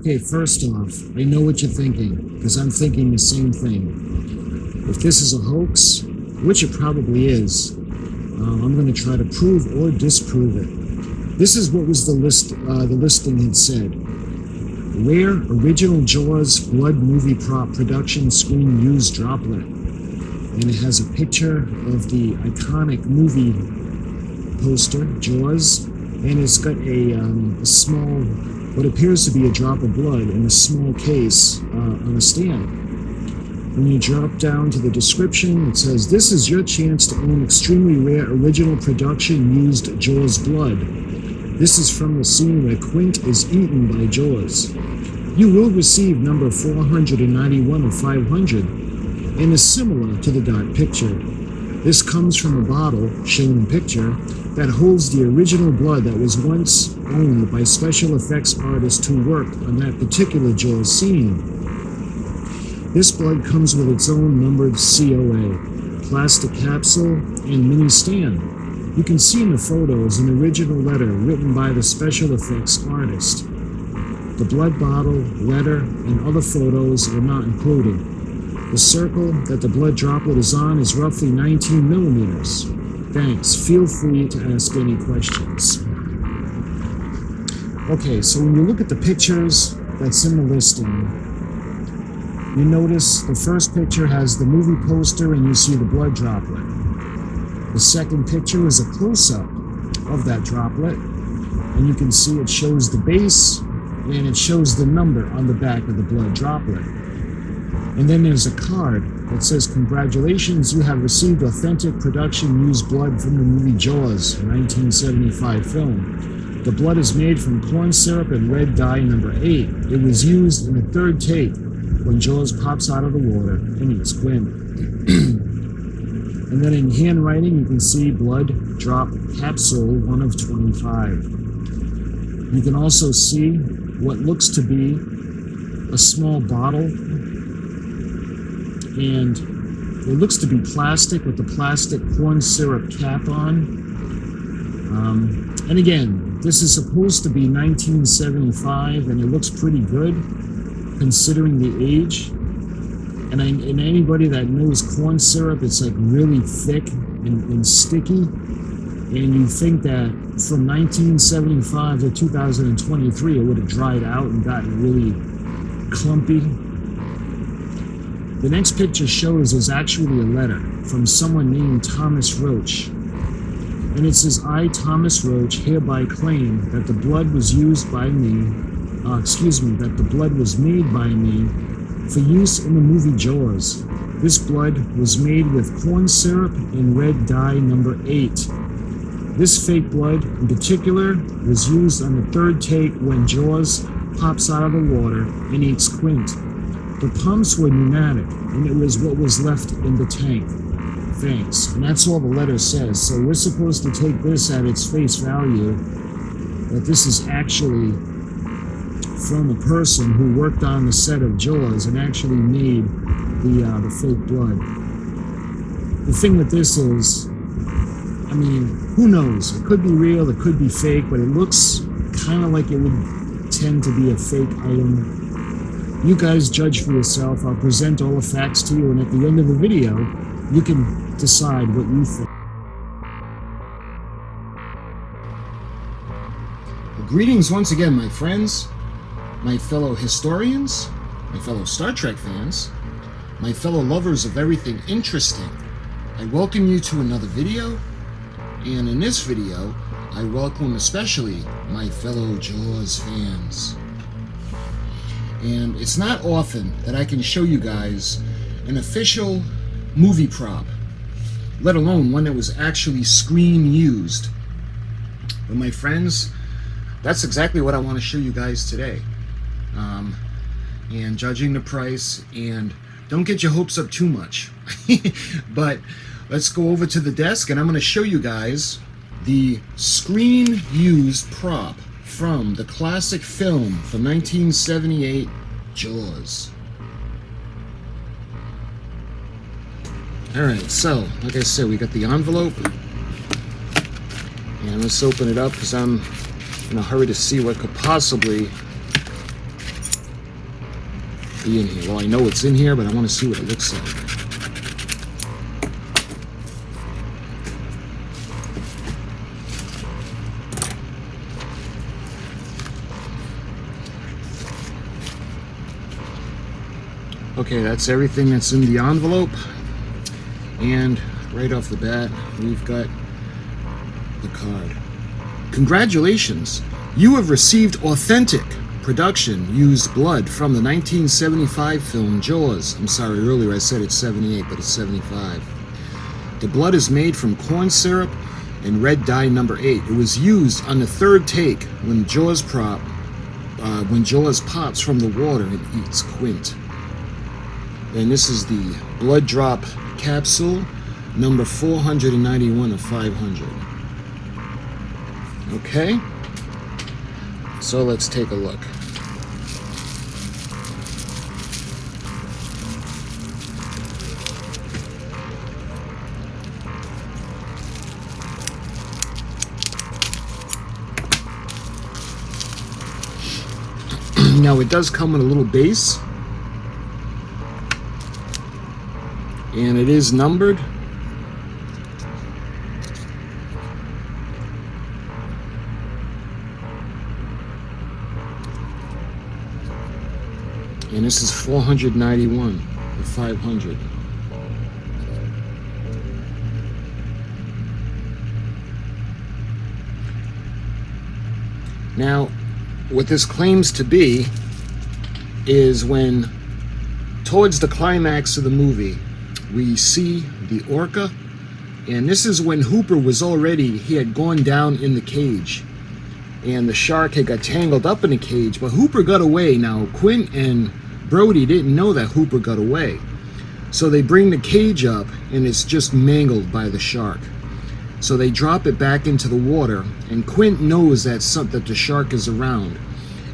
Okay, first off, I know what you're thinking, because I'm thinking the same thing. If this is a hoax, which it probably is, I'm going to try to prove or disprove it. This is what was the listing had said. Rare original Jaws blood movie prop production screen used droplet. And it has a picture of the iconic movie poster, Jaws, and it's got a small, what appears to be a drop of blood in a small case on a stand. When you drop down to the description, it says, "This is your chance to own extremely rare original production used Jaws blood. This is from the scene where Quint is eaten by Jaws. You will receive number 491 of 500 and is similar to the dot picture. This comes from a bottle, shown in picture, that holds the original blood that was once owned by special effects artists who worked on that particular Jaws scene. This blood comes with its own numbered COA, plastic capsule, and mini stand. You can see in the photos an original letter written by the special effects artist. The blood bottle, letter, and other photos are not included. The circle that the blood droplet is on is roughly 19 millimeters. Thanks. Feel free to ask any questions." Okay, so when you look at the pictures that's in the listing, you notice the first picture has the movie poster and you see the blood droplet. The second picture is a close-up of that droplet, and you can see it shows the base and it shows the number on the back of the blood droplet. And then there's a card that says, "Congratulations, you have received authentic production used blood from the movie Jaws, 1975 film. The blood is made from corn syrup and red dye number 8. It was used in the third take when Jaws pops out of the water and eats Quint." And then in handwriting, you can see blood drop capsule 1 of 25. You can also see what looks to be a small bottle, and it looks to be plastic with the plastic corn syrup cap on. And again, this is supposed to be 1975, and it looks pretty good considering the age. And anybody that knows corn syrup, it's like really thick and sticky. And you think that from 1975 to 2023, it would have dried out and gotten really clumpy. The next picture shows is actually a letter from someone named Thomas Roach. And it says, "I, Thomas Roach, hereby claim that the blood was used by me, that the blood was made by me for use in the movie Jaws. This blood was made with corn syrup and red dye number 8. This fake blood, in particular, was used on the third take when Jaws pops out of the water and eats Quint. The pumps were pneumatic, and it was what was left in the tank. Thanks." And that's all the letter says. So we're supposed to take this at its face value, that this is actually from a person who worked on the set of Jaws and actually made the fake blood. The thing with this is, I mean, who knows? It could be real, it could be fake, but it looks kind of like it would tend to be a fake item. You guys judge for yourself. I'll present all the facts to you, and at the end of the video, you can decide what you think. Greetings once again, my friends, my fellow historians, my fellow Star Trek fans, my fellow lovers of everything interesting. I welcome you to another video, and in this video, I welcome especially my fellow Jaws fans. And it's not often that I can show you guys an official movie prop, let alone one that was actually screen used. But my friends, that's exactly what I want to show you guys today. And judging the price, and don't get your hopes up too much. But let's go over to the desk, and I'm going to show you guys the screen used prop from the classic film from 1978, Jaws. Alright, so, like I said, we got the envelope. And let's open it up because I'm in a hurry to see what could possibly be in here? Well, I know it's in here, but I want to see what it looks like. Okay, that's everything that's in the envelope. And right off the bat, we've got the card. Congratulations! You have received authentic production used blood from the 1975 film Jaws. I'm sorry, earlier I said it's 78, but it's 75. The blood is made from corn syrup and red dye number 8. It was used on the 3rd take when Jaws pops from the water and eats Quint. And this is the blood drop capsule number 491 of 500. Okay, so let's take a look. Now it does come with a little base, and it is numbered. And this is 491 of 500. Now, what this claims to be is when, towards the climax of the movie, we see the orca, and this is when Hooper was already, he had gone down in the cage, and the shark had got tangled up in the cage, but Hooper got away. Now, Quint and Brody didn't know that Hooper got away. So they bring the cage up, and it's just mangled by the shark. So they drop it back into the water, and Quint knows that the shark is around.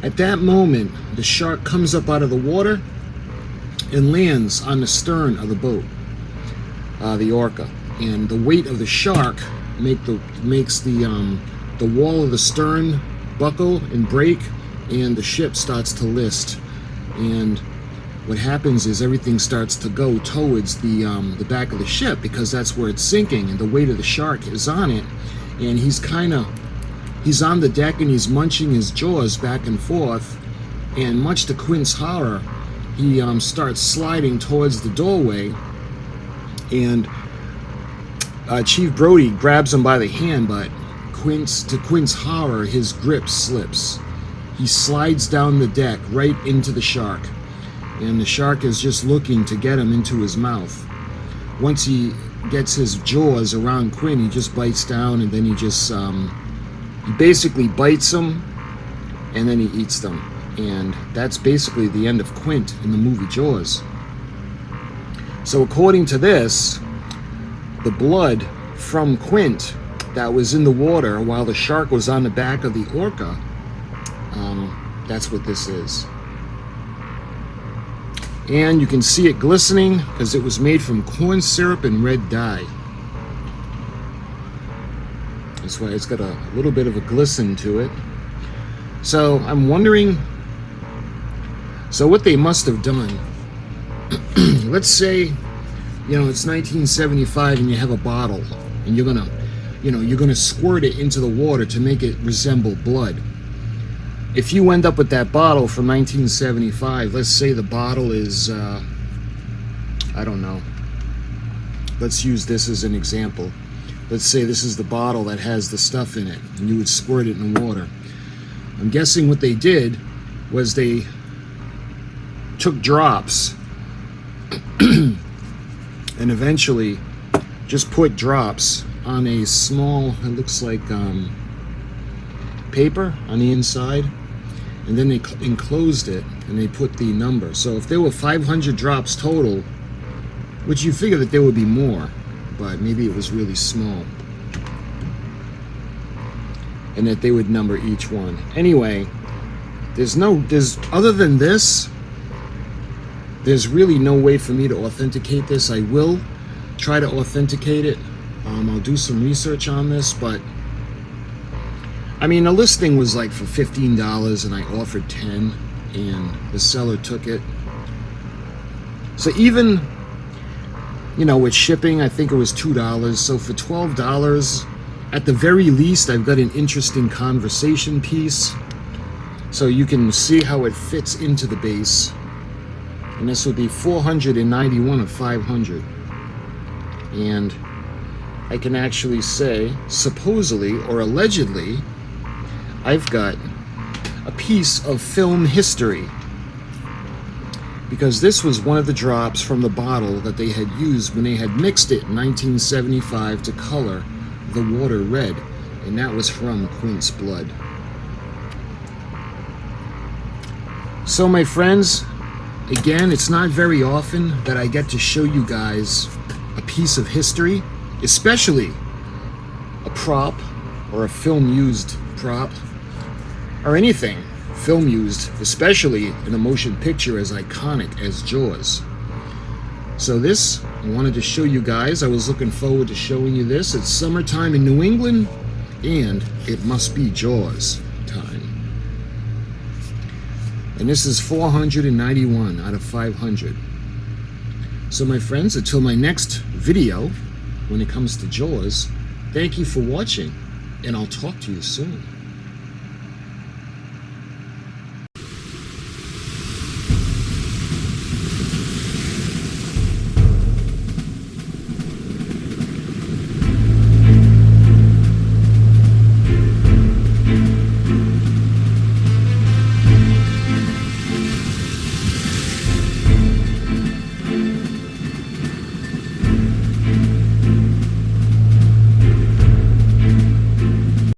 At that moment, the shark comes up out of the water and lands on the stern of the boat, the orca. And the weight of the shark makes the wall of the stern buckle and break, and the ship starts to list. And what happens is everything starts to go towards the back of the ship, because that's where it's sinking, and the weight of the shark is on it. And he's on the deck, and he's munching his jaws back and forth, and much to Quint's horror, he starts sliding towards the doorway, and Chief Brody grabs him by the hand, but to Quint's horror, his grip slips. He slides down the deck right into the shark, and the shark is just looking to get him into his mouth. Once he gets his jaws around Quint, he just bites down, and then he basically bites him, and then he eats them. And that's basically the end of Quint in the movie Jaws. So according to this, the blood from Quint that was in the water while the shark was on the back of the orca, that's what this is. And you can see it glistening because it was made from corn syrup and red dye. That's why it's got a little bit of a glisten to it. So I'm wondering, so what they must have done, let's say, it's 1975 and you have a bottle, and you're gonna squirt it into the water to make it resemble blood. If you end up with that bottle from 1975, let's say the bottle is, I don't know, let's use this as an example. Let's say this is the bottle that has the stuff in it, and you would squirt it in the water. I'm guessing what they did was they took drops and eventually just put drops on a small, it looks like paper on the inside, and then they enclosed it and they put the number. So if there were 500 drops total, which you figure that there would be more, but maybe it was really small, and that they would number each one. Anyway, there's other than this, there's really no way for me to authenticate this. I will try to authenticate it. I'll do some research on this, but I mean, the listing was like for $15 and I offered $10, and the seller took it. So even, you know, with shipping, I think it was $2. So for $12, at the very least, I've got an interesting conversation piece. So you can see how it fits into the base. And this would be 491 of 500. And I can actually say, supposedly or allegedly, I've got a piece of film history. Because this was one of the drops from the bottle that they had used when they had mixed it in 1975 to color the water red. And that was from Quint's blood. So my friends, again, it's not very often that I get to show you guys a piece of history, especially a prop or a film used prop or anything film used, especially in a motion picture as iconic as Jaws. So this, I wanted to show you guys. I was looking forward to showing you this. It's summertime in New England, and it must be Jaws time. And this is 491 out of 500. So my friends, until my next video, when it comes to Jaws, thank you for watching, and I'll talk to you soon.